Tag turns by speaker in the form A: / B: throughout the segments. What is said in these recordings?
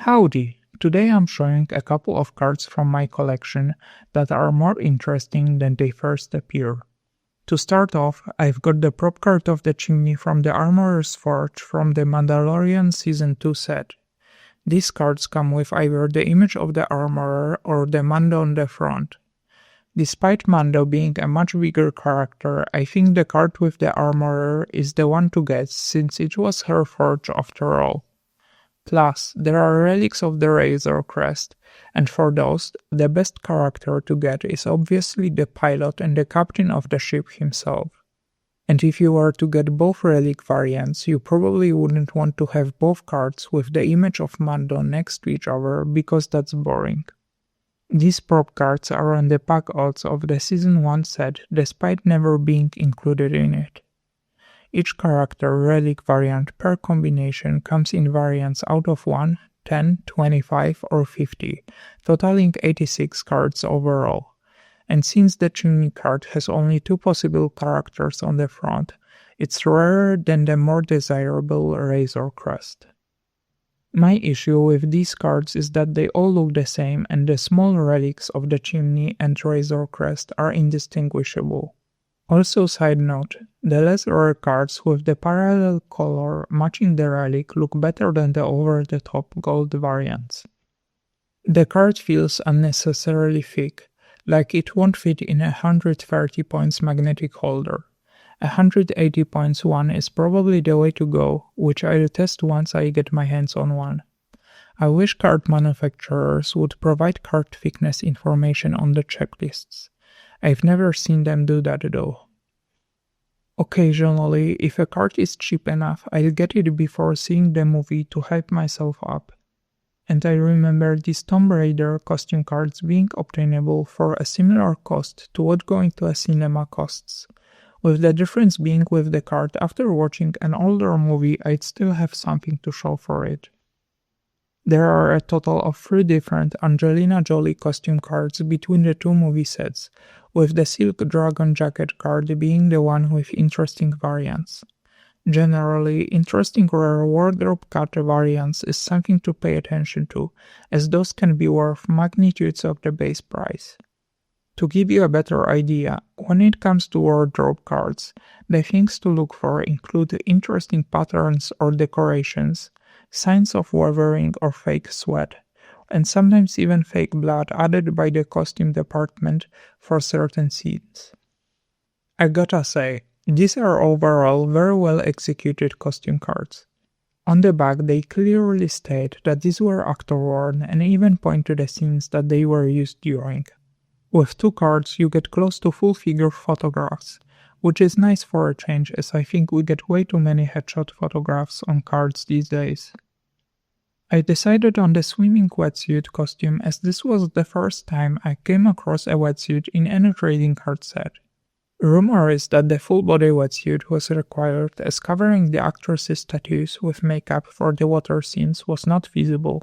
A: Howdy! Today I'm showing a couple of cards from my collection that are more interesting than they first appear. To start off, I've got the prop card of the Chimney from the Armorer's Forge from the Mandalorian Season 2 set. These cards come with either the image of the Armorer or the Mando on the front. Despite Mando being a much bigger character, I think the card with the Armorer is the one to get since it was her forge after all. Plus, there are relics of the Razor Crest, and for those, the best character to get is obviously the pilot and the captain of the ship himself. And if you were to get both relic variants, you probably wouldn't want to have both cards with the image of Mando next to each other because that's boring. These prop cards are on the pack odds of the Season 1 set despite never being included in it. Each character relic variant per combination comes in variants out of 1, 10, 25 or 50, totaling 86 cards overall. And since the Chimney card has only 2 possible characters on the front, it's rarer than the more desirable Razor Crest. My issue with these cards is that they all look the same and the small relics of the Chimney and Razor Crest are indistinguishable. Also, side note, the less rare cards with the parallel color matching the relic look better than the over-the-top gold variants. The card feels unnecessarily thick, like it won't fit in a 130 points magnetic holder. 180 points one is probably the way to go, which I'll test once I get my hands on one. I wish card manufacturers would provide card thickness information on the checklists. I've never seen them do that though. Occasionally, if a card is cheap enough, I'll get it before seeing the movie to hype myself up. And I remember these Tomb Raider costume cards being obtainable for a similar cost to what going to a cinema costs, with the difference being with the card after watching an older movie I'd still have something to show for it. There are a total of 3 different Angelina Jolie costume cards between the 2 movie sets, with the Silk Dragon jacket card being the one with interesting variants. Generally, interesting rare wardrobe cut variants is something to pay attention to, as those can be worth magnitudes of the base price. To give you a better idea, when it comes to wardrobe cards, the things to look for include interesting patterns or decorations, signs of weathering or fake sweat, and sometimes even fake blood added by the costume department for certain scenes. I gotta say, these are overall very well executed costume cards. On the back they clearly state that these were actor worn and even point to the scenes that they were used during. With 2 cards you get close to full figure photographs, which is nice for a change as I think we get way too many headshot photographs on cards these days. I decided on the swimming wetsuit costume as this was the first time I came across a wetsuit in any trading card set. Rumor is that the full body wetsuit was required as covering the actress's tattoos with makeup for the water scenes was not feasible.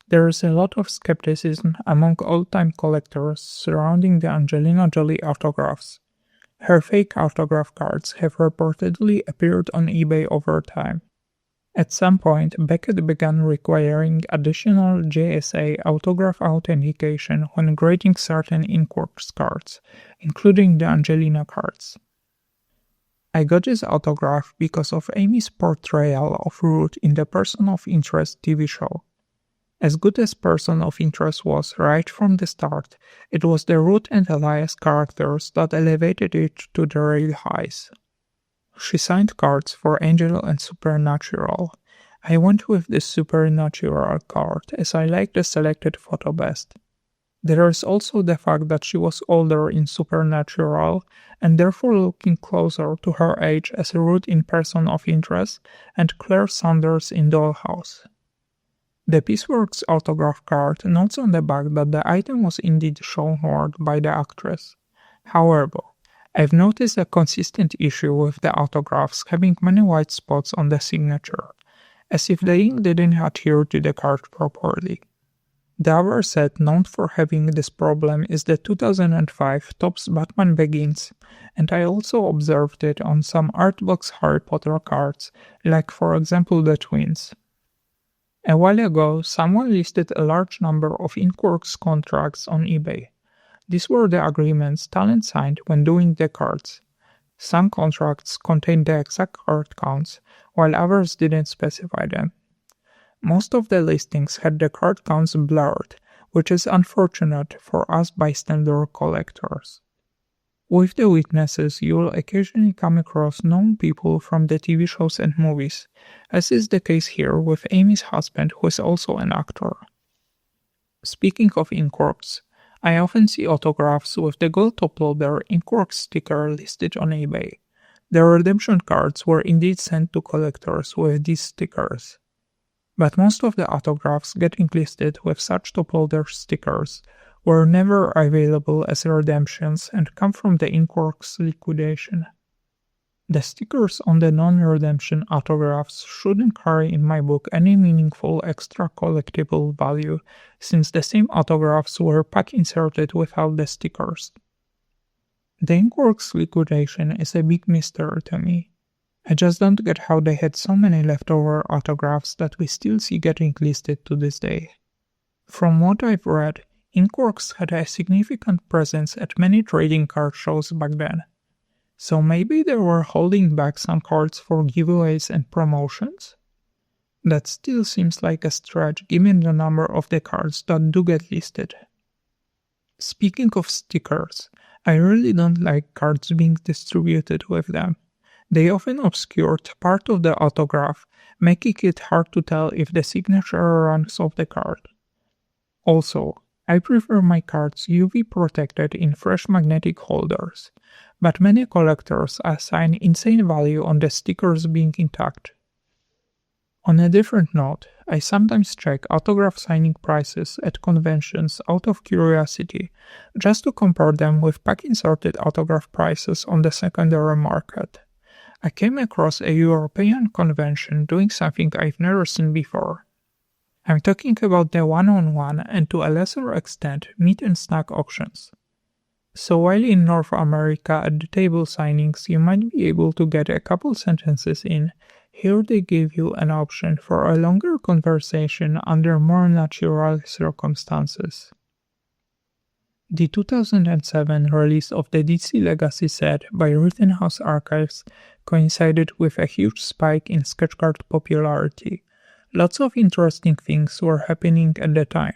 A: There is a lot of skepticism among old-time collectors surrounding the Angelina Jolie autographs. Her fake autograph cards have reportedly appeared on eBay over time. At some point, Beckett began requiring additional JSA autograph authentication when grading certain Inkworks cards, including the Angelina cards. I got this autograph because of Amy's portrayal of Ruth in the Person of Interest TV show. As good as Person of Interest was right from the start, it was the Ruth and Elias characters that elevated it to the real highs. She signed cards for Angel and Supernatural. I went with this Supernatural card as I liked the selected photo best. There is also the fact that she was older in Supernatural and therefore looking closer to her age as Ruth in Person of Interest and Claire Sanders in Dollhouse. The Pieceworks autograph card notes on the back that the item was indeed shown worn by the actress. However, I've noticed a consistent issue with the autographs having many white spots on the signature, as if the ink didn't adhere to the card properly. The other set known for having this problem is the 2005 Topps Batman Begins, and I also observed it on some Artbox Harry Potter cards, like for example the Twins. A while ago, someone listed a large number of Inkworks contracts on eBay. These were the agreements talent signed when doing the cards. Some contracts contained the exact card counts, while others didn't specify them. Most of the listings had the card counts blurred, which is unfortunate for us bystander collectors. With the witnesses, you'll occasionally come across known people from the TV shows and movies, as is the case here with Amy's husband, who is also an actor. Speaking of Inkworks, I often see autographs with the gold top loader Inkworks sticker listed on eBay. The redemption cards were indeed sent to collectors with these stickers. But most of the autographs getting listed with such top loader stickers were never available as redemptions and come from the Inkworks liquidation. The stickers on the non-redemption autographs shouldn't carry in my book any meaningful extra collectible value, since the same autographs were pack inserted without the stickers. The Inkworks liquidation is a big mystery to me. I just don't get how they had so many leftover autographs that we still see getting listed to this day. From what I've read, Inkworks had a significant presence at many trading card shows back then. So maybe they were holding back some cards for giveaways and promotions? That still seems like a stretch given the number of the cards that do get listed. Speaking of stickers, I really don't like cards being distributed with them. They often obscured part of the autograph, making it hard to tell if the signature runs off the card. Also, I prefer my cards UV protected in fresh magnetic holders, but many collectors assign insane value on the stickers being intact. On a different note, I sometimes check autograph signing prices at conventions out of curiosity, just to compare them with pack-inserted autograph prices on the secondary market. I came across a European convention doing something I've never seen before. I'm talking about the one-on-one and to a lesser extent meat and snack auctions. So while in North America at the table signings you might be able to get a couple sentences in, here they give you an option for a longer conversation under more natural circumstances. The 2007 release of the DC Legacy set by Rittenhouse Archives coincided with a huge spike in sketch card popularity. Lots of interesting things were happening at the time.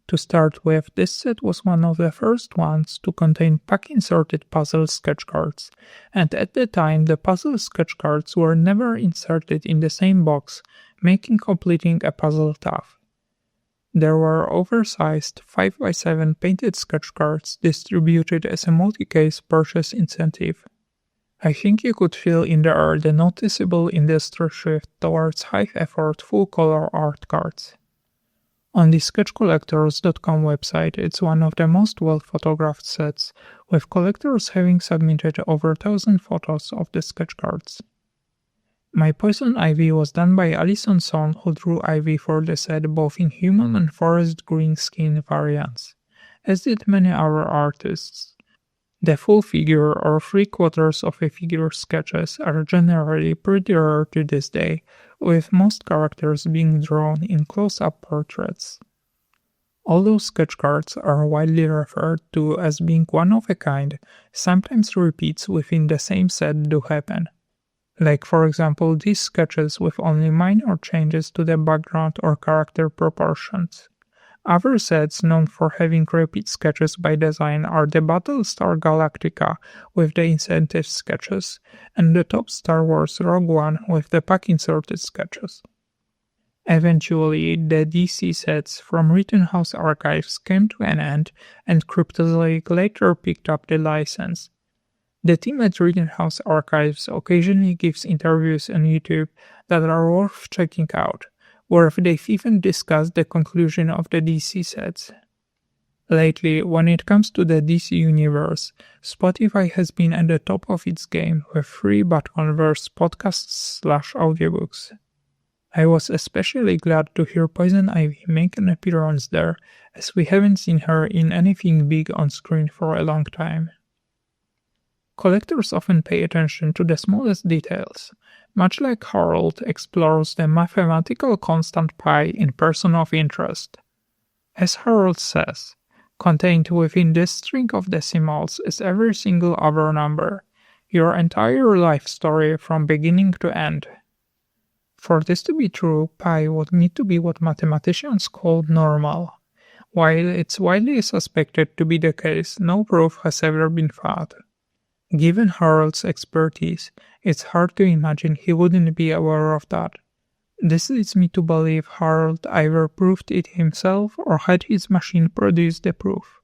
A: To start with, this set was one of the first ones to contain pack-inserted puzzle sketch cards, and at the time the puzzle sketch cards were never inserted in the same box, making completing a puzzle tough. There were oversized 5x7 painted sketch cards distributed as a multi-case purchase incentive. I think you could feel in the air the noticeable industry shift towards high-effort, full-color art cards. On the sketchcollectors.com website, it's one of the most well-photographed sets, with collectors having submitted over 1,000 photos of the sketch cards. My Poison Ivy was done by Alison Son, who drew Ivy for the set both in human and forest green skin variants, as did many other artists. The full figure or 3/4 of a figure sketches are generally pretty rare to this day, with most characters being drawn in close-up portraits. Although sketch cards are widely referred to as being one of a kind, sometimes repeats within the same set do happen. Like for example these sketches with only minor changes to the background or character proportions. Other sets known for having repeat sketches by design are the Battlestar Galactica with the incentive sketches, and the top Star Wars Rogue One with the pack-inserted sketches. Eventually, the DC sets from Rittenhouse Archives came to an end, and Cryptozoic later picked up the license. The team at Rittenhouse Archives occasionally gives interviews on YouTube that are worth checking out, where they've even discussed the conclusion of the DC sets. Lately, when it comes to the DC universe, Spotify has been at the top of its game with free but converse podcasts/audiobooks. I was especially glad to hear Poison Ivy make an appearance there, as we haven't seen her in anything big on screen for a long time. Collectors often pay attention to the smallest details, much like Harold explores the mathematical constant pi in Person of Interest. As Harold says, contained within this string of decimals is every single other number, your entire life story from beginning to end. For this to be true, pi would need to be what mathematicians call normal. While it's widely suspected to be the case, no proof has ever been found. Given Harold's expertise, it's hard to imagine he wouldn't be aware of that. This leads me to believe Harold either proved it himself or had his machine produce the proof.